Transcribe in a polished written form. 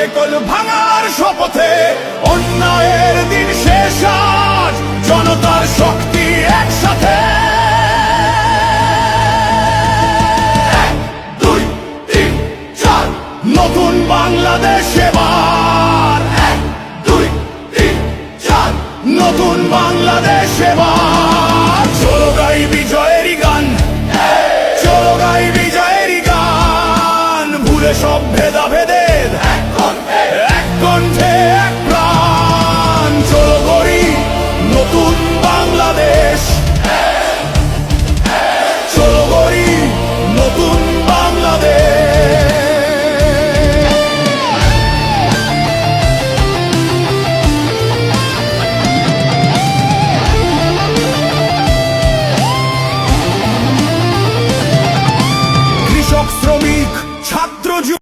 শেকল ভাঙার শপথে অন্যায়ের দিন শেষ আজ জনতার শক্তি একসাথে। 1 2 3 4 নতুন বাংলাদেশ এবার। 1 2 3 4 নতুন বাংলাদেশ এবার। চলো গাই বিজয়েরই গান, চলো গাই বিজয়েরই গান, ভুলে সব ভেদাভেদের এক কণ্ঠে এক প্রাণ। চলো গড়ি নতুন বাংলাদেশ, চলো গড়ি নতুন বাংলাদেশ। কৃষক শ্রমিক